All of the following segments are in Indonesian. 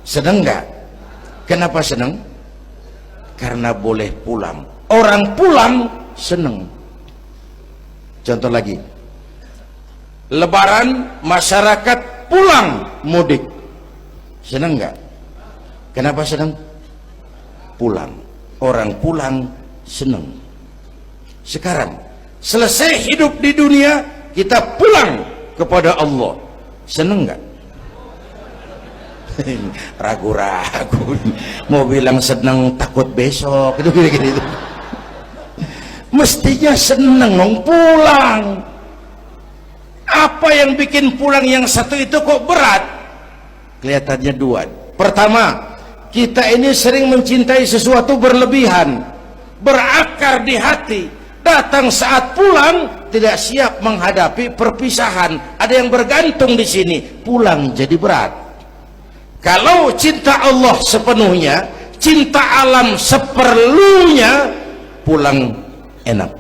Seneng nggak? Kenapa seneng? Karena boleh pulang. Orang pulang seneng. Contoh lagi, Lebaran masyarakat pulang mudik, seneng nggak? Kenapa seneng? Pulang. Orang pulang seneng. Sekarang selesai hidup di dunia, kita pulang kepada Allah, seneng nggak? Ragu-ragu, mau bilang seneng takut besok itu gini-gini. Mestinya seneng dong pulang. Apa yang bikin pulang yang satu itu kok berat? Kelihatannya dua. Pertama, kita ini sering mencintai sesuatu berlebihan, berakar di hati. Datang saat pulang tidak siap menghadapi perpisahan. Ada yang bergantung di sini, pulang jadi berat. Kalau cinta Allah sepenuhnya, cinta alam seperlunya, pulang enak.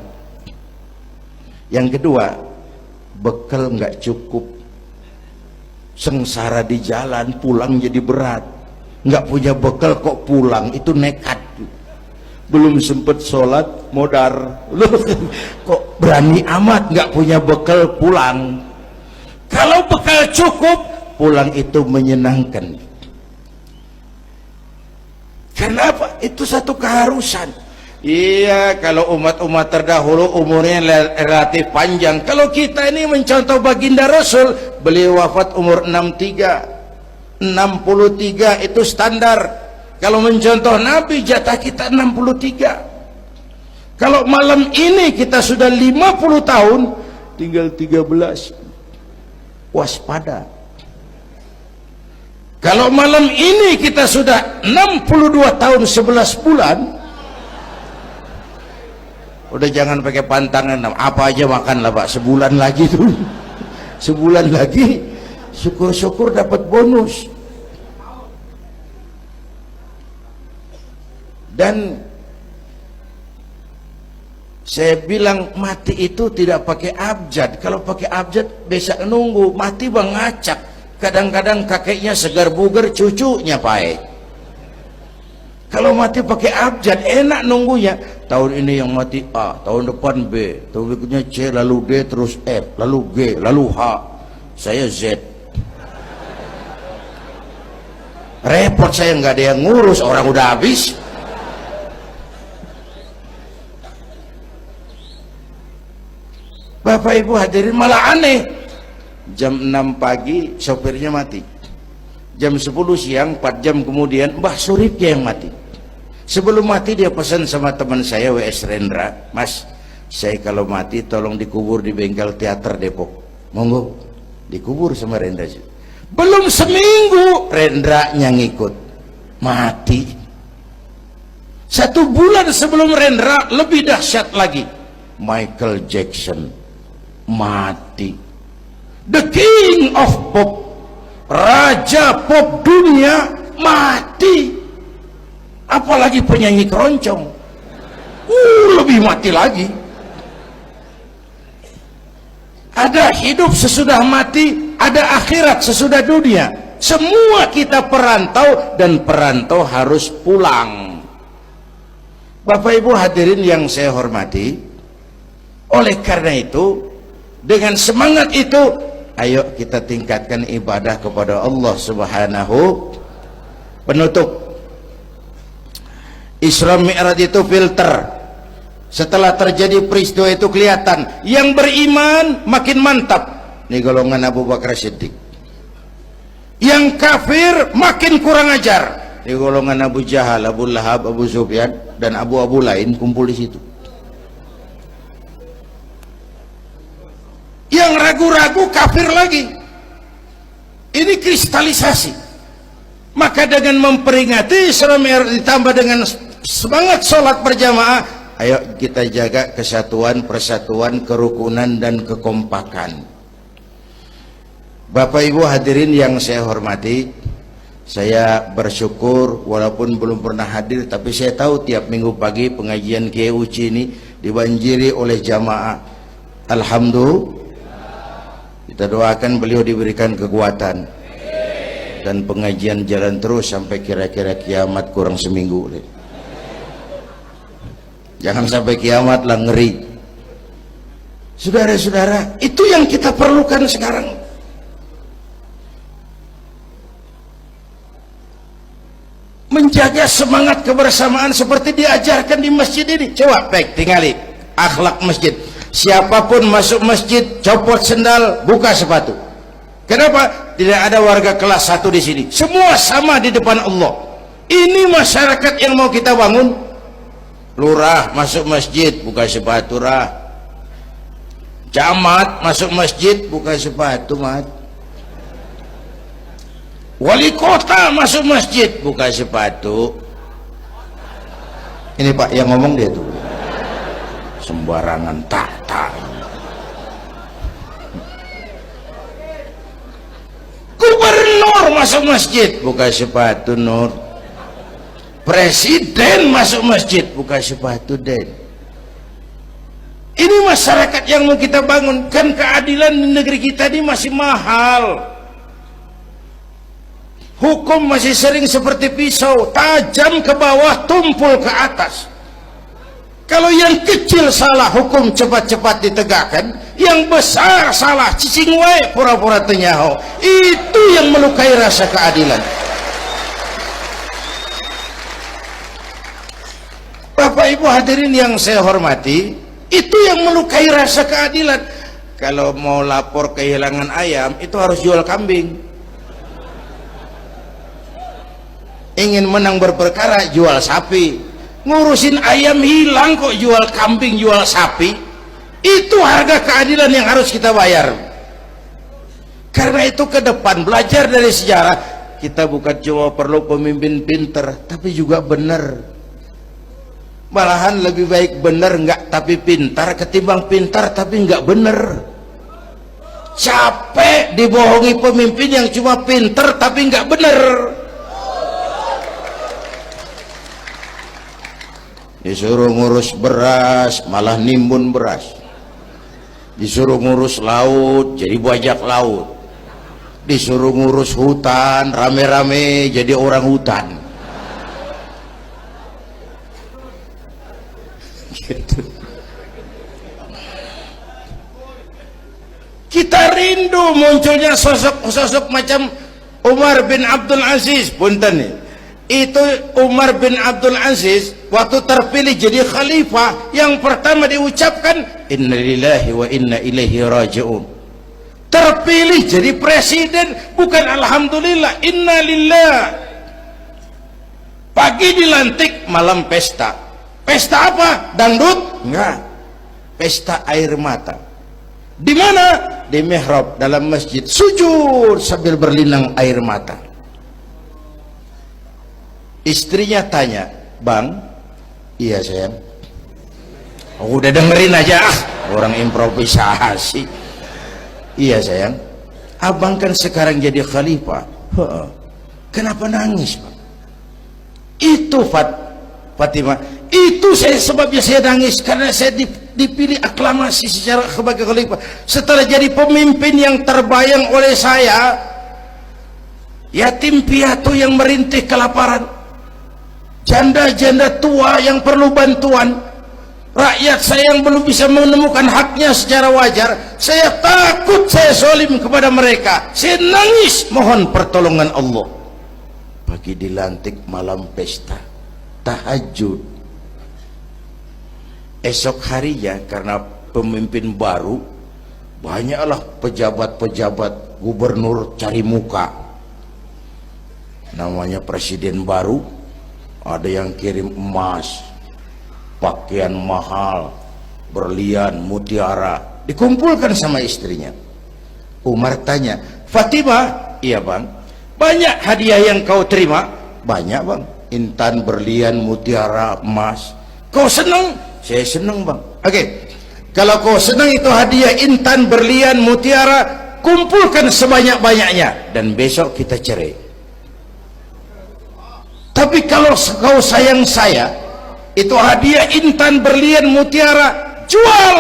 Yang kedua, bekal nggak cukup, sengsara di jalan, pulang jadi berat. Nggak punya bekal kok pulang, itu nekat. Belum sempet sholat modar, kok berani amat nggak punya bekal pulang. Kalau bekal cukup, pulang itu menyenangkan. Kenapa? Itu satu keharusan. Iya, kalau umat-umat terdahulu umurnya relatif panjang. Kalau kita ini mencontoh baginda Rasul, beliau wafat umur 63, 63 itu standar. Kalau mencontoh Nabi, jatah kita 63. Kalau malam ini kita sudah 50 tahun, tinggal 13. Waspada. Kalau malam ini kita sudah 62 tahun 11 bulan, udah jangan pakai pantangan, apa aja makanlah Pak, sebulan lagi tuh. Sebulan lagi, syukur-syukur dapat bonus. Dan saya bilang mati itu tidak pakai abjad. Kalau pakai abjad besok nunggu, mati bang ngacak. Kadang-kadang kakeknya segar bugar, cucunya baik. Kalau mati pakai abjad enak nunggunya. Tahun ini yang mati A, tahun depan B, tahun berikutnya C, lalu D, terus F, lalu G, lalu H. Saya Z. Repot saya, nggak ada yang ngurus, orang udah habis. Bapak Ibu hadirin, malah aneh. Jam 6 pagi sopirnya mati, jam 10 siang 4 jam kemudian Mbah Suripnya yang mati. Sebelum mati dia pesan sama teman saya W.S. Rendra, Mas, saya kalau mati tolong dikubur di bengkel teater Depok. Monggo, dikubur sama Rendra. Belum seminggu Rendra yang ngikut mati. 1 bulan sebelum Rendra, lebih dahsyat lagi, Michael Jackson mati. The King of Pop, raja pop dunia, mati. Apalagi penyanyi keroncong, lebih mati lagi. Ada hidup sesudah mati, ada akhirat sesudah dunia. Semua kita perantau, dan perantau harus pulang. Bapak Ibu hadirin yang saya hormati, oleh karena itu, dengan semangat itu, ayo kita tingkatkan ibadah kepada Allah Subhanahu. Penutup, Isra Mi'raj itu filter. Setelah terjadi peristiwa itu kelihatan, yang beriman makin mantap, ini golongan Abu Bakar Siddiq. Yang kafir makin kurang ajar, ini golongan Abu Jahal, Abu Lahab, Abu Sufyan, dan abu-abu lain kumpul di situ. Yang ragu-ragu kafir lagi. Ini kristalisasi. Maka dengan memperingati Isra Mi'raj ditambah dengan semangat sholat berjamaah, ayo kita jaga kesatuan, persatuan, kerukunan, dan kekompakan. Bapak Ibu hadirin yang saya hormati, saya bersyukur walaupun belum pernah hadir, tapi saya tahu tiap minggu pagi pengajian Kiai Uci ini dibanjiri oleh jamaah. Alhamdulillah, kita doakan beliau diberikan kekuatan. dan pengajian jalan terus sampai kira-kira kiamat kurang seminggu. Jangan sampai kiamat lah, ngeri. Saudara-saudara, itu yang kita perlukan sekarang. Menjaga semangat kebersamaan seperti diajarkan di masjid ini. Coba baik tinggali akhlak masjid. Siapapun masuk masjid copot sendal, buka sepatu. Kenapa? Tidak ada warga kelas 1 di sini. Semua sama di depan Allah. Ini masyarakat yang mau kita bangun. Lurah masuk masjid buka sepatu, rah. Camat masuk masjid buka sepatu, mat. Wali kota masuk masjid buka sepatu. Ini Pak yang ngomong dia tuh. Sembarangan tak. Gubernur masuk masjid buka sepatu, Nur. Presiden masuk masjid buka sepatu, Den. Ini masyarakat yang mau kita bangun. Kan keadilan di negeri kita ini masih mahal. Hukum masih sering seperti pisau, tajam ke bawah, tumpul ke atas. Kalau yang kecil salah, hukum cepat-cepat ditegakkan. Yang besar salah, cicing wae pura-pura tenyaho. Itu yang melukai rasa keadilan. Bapak Ibu hadirin yang saya hormati, itu yang melukai rasa keadilan. Kalau mau lapor kehilangan ayam, itu harus jual kambing. Ingin menang berperkara, jual sapi. Ngurusin ayam hilang kok jual kambing, jual sapi. Itu harga keadilan yang harus kita bayar. Karena itu ke depan belajar dari sejarah, kita bukan cuma perlu pemimpin pinter, tapi juga benar. Malahan lebih baik benar enggak tapi pintar ketimbang pintar tapi enggak benar. Capek dibohongi pemimpin yang cuma pintar tapi enggak benar. Disuruh ngurus beras malah nimbun beras. Disuruh ngurus laut jadi bajak laut. Disuruh ngurus hutan rame-rame jadi orang hutan. Gitu. Kita rindu munculnya sosok-sosok macam Umar bin Abdul Aziz. Punten nih, itu Umar bin Abdul Aziz waktu terpilih jadi khalifah, yang pertama diucapkan innalillahi wa inna ilaihi raji'un. Terpilih jadi presiden bukan alhamdulillah, innalillah. Pagi dilantik, malam pesta. Pesta apa? Dangdut? Enggak. Pesta air mata. Di mana? Di mihrab dalam masjid, sujud sambil berlinang air mata. Istrinya tanya, "Bang?" "Iya sayang." "Oh, udah dengerin aja, orang improvisasi." "Iya sayang, abang kan sekarang jadi khalifah." "Kenapa nangis, Bang?" "Itu Fatimah, itu sebabnya saya nangis, karena saya dipilih aklamasi secara sebagai khalifah. Setelah jadi pemimpin yang terbayang oleh saya, yatim piatu yang merintih kelaparan, janda-janda tua yang perlu bantuan, rakyat saya yang belum bisa menemukan haknya secara wajar, saya takut saya zalim kepada mereka. Saya nangis mohon pertolongan Allah." Pagi dilantik, malam pesta, tahajud. Esok harinya karena pemimpin baru, banyaklah pejabat-pejabat gubernur cari muka. Namanya presiden baru, ada yang kirim emas, pakaian mahal, berlian, mutiara, dikumpulkan sama istrinya. Umar tanya, "Fatimah?" "Iya Bang." "Banyak hadiah yang kau terima?" "Banyak Bang, intan, berlian, mutiara, emas." "Kau senang?" "Saya senang Bang." "Oke, kalau kau senang itu hadiah intan, berlian, mutiara, kumpulkan sebanyak-banyaknya dan besok kita cerai. Tapi kalau kau sayang saya, itu hadiah intan, berlian, mutiara, jual,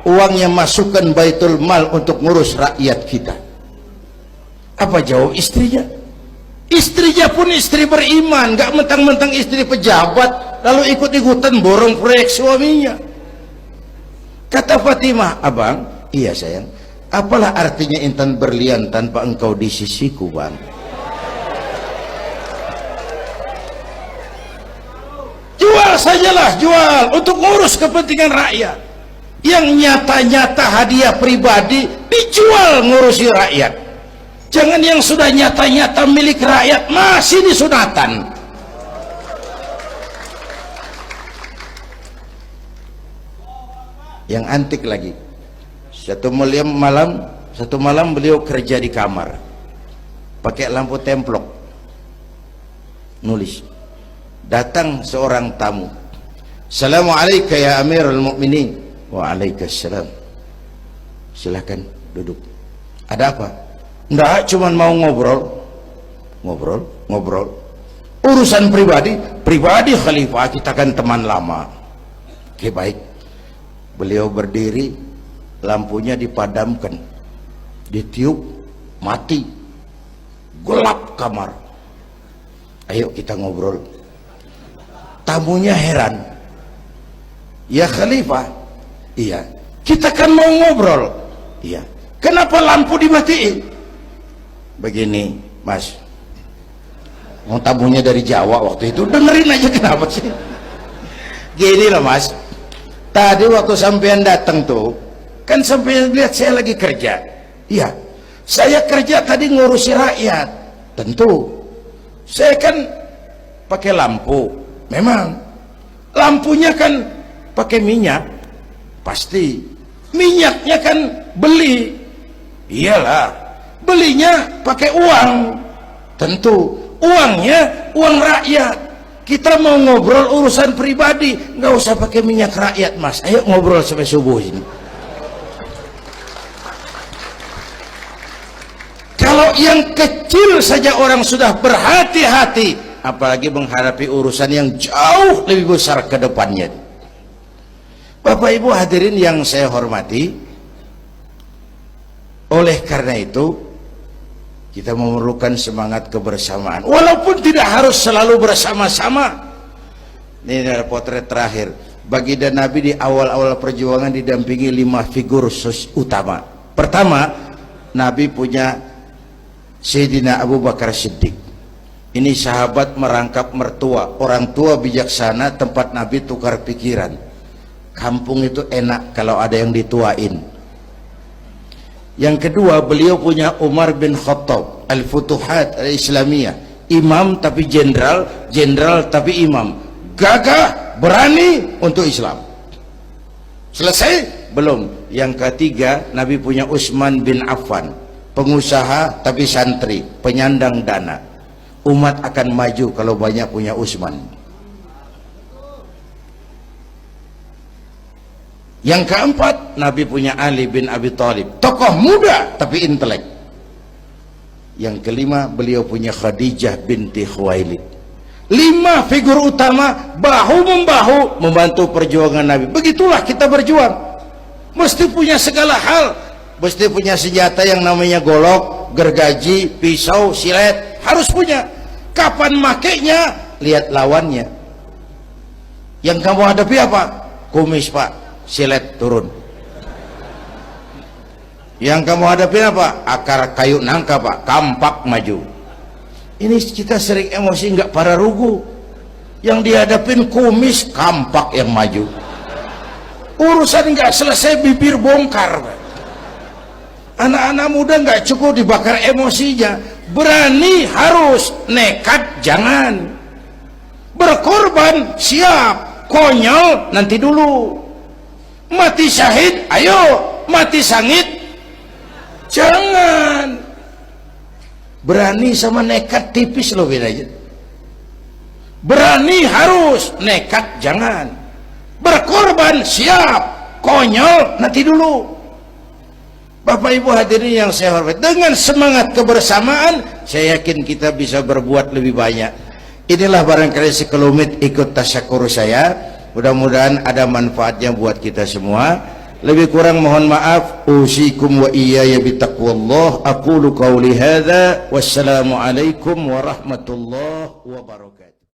uangnya masukkan baitul mal untuk ngurus rakyat kita." Apa jawab istrinya? Istrinya pun istri beriman, nggak mentang-mentang istri pejabat lalu ikut-ikutan borong proyek suaminya. Kata Fatimah, abang, iya sayang, apalah artinya intan berlian tanpa engkau di sisiku, bang? Jual sajalah, jual untuk ngurus kepentingan rakyat. Yang nyata-nyata hadiah pribadi dijual ngurusi rakyat. Jangan yang sudah nyata-nyata milik rakyat masih disunatan. Yang antik lagi, satu malam beliau kerja di kamar pakai lampu templok, nulis. Datang seorang tamu, Assalamualaikum ya Amirul Mukminin. Waalaikumsalam. Silakan duduk. Ada apa? Enggak, cuman mau ngobrol. Urusan pribadi khalifah, kita kan teman lama. Oke, baik. Beliau berdiri, lampunya dipadamkan, ditiup, mati, gelap kamar. Ayo kita ngobrol. Tamunya heran, ya khalifah, iya, kita kan mau ngobrol, iya, kenapa lampu dimatiin? Begini mas, mau tamunya dari Jawa waktu itu, dengerin aja kenapa sih. Gini loh mas, tadi waktu sampean datang tuh kan sampean lihat saya lagi kerja. Iya, saya kerja tadi ngurusi rakyat. Tentu saya kan pakai lampu. Memang lampunya kan pakai minyak, pasti minyaknya kan beli. Iyalah, belinya pakai uang. Tentu uangnya uang rakyat. Kita mau ngobrol urusan pribadi, nggak usah pakai minyak rakyat mas. Ayo ngobrol sampai subuh ini. Kalau yang kecil saja orang sudah berhati-hati, apalagi menghadapi urusan yang jauh lebih besar ke depannya. Bapak Ibu hadirin yang saya hormati, oleh karena itu kita memerlukan semangat kebersamaan, walaupun tidak harus selalu bersama-sama. Ini adalah potret terakhir. Baginda Nabi di awal-awal perjuangan didampingi 5 figur utama. Pertama, Nabi punya Sayyidina Abu Bakar Siddiq. Ini sahabat merangkap mertua, orang tua bijaksana, tempat Nabi tukar pikiran. Kampung itu enak kalau ada yang dituain. Yang kedua, beliau punya Umar bin Khattab, Al-Futuhat Al-Islamiyah, imam tapi jenderal, jenderal tapi imam, gagah, berani untuk Islam. Selesai? Belum. Yang ketiga, Nabi punya Utsman bin Affan, pengusaha tapi santri, penyandang dana. Umat akan maju kalau banyak punya Utsman. Yang keempat, Nabi punya Ali bin Abi Thalib, tokoh muda tapi intelek. Yang kelima, beliau punya Khadijah binti Khuwailid. 5 figur utama bahu-membahu membantu perjuangan Nabi. Begitulah kita berjuang. Mesti punya segala hal. Mesti punya senjata yang namanya golok, gergaji, pisau, silet. Harus punya. Kapan makainya? Lihat lawannya. Yang kamu hadapi apa? Kumis pak, silet turun. Yang kamu hadapi apa? Akar kayu nangka pak, kampak maju. Ini kita sering emosi, nggak para rugu. Yang dihadapin kumis, kampak yang maju. Urusan nggak selesai, bibir bongkar. Anak-anak muda nggak cukup dibakar emosinya. Berani harus, nekat jangan. Berkorban siap, konyol nanti dulu. Mati syahid, ayo. Mati sangit, jangan. Berani sama nekat tipis loh bedanya. Berani harus, nekat jangan. Berkorban siap, konyol nanti dulu. Bapak Ibu hadirin yang saya hormati, dengan semangat kebersamaan saya yakin kita bisa berbuat lebih banyak. Inilah barangkali sekelumit ikut tasyakur saya. Mudah-mudahan ada manfaatnya buat kita semua. Lebih kurang mohon maaf. Usikum wa iyaya bitaqwallah. Aqulu qawli hadza. Wassalamualaikum warahmatullahi wabarakatuh.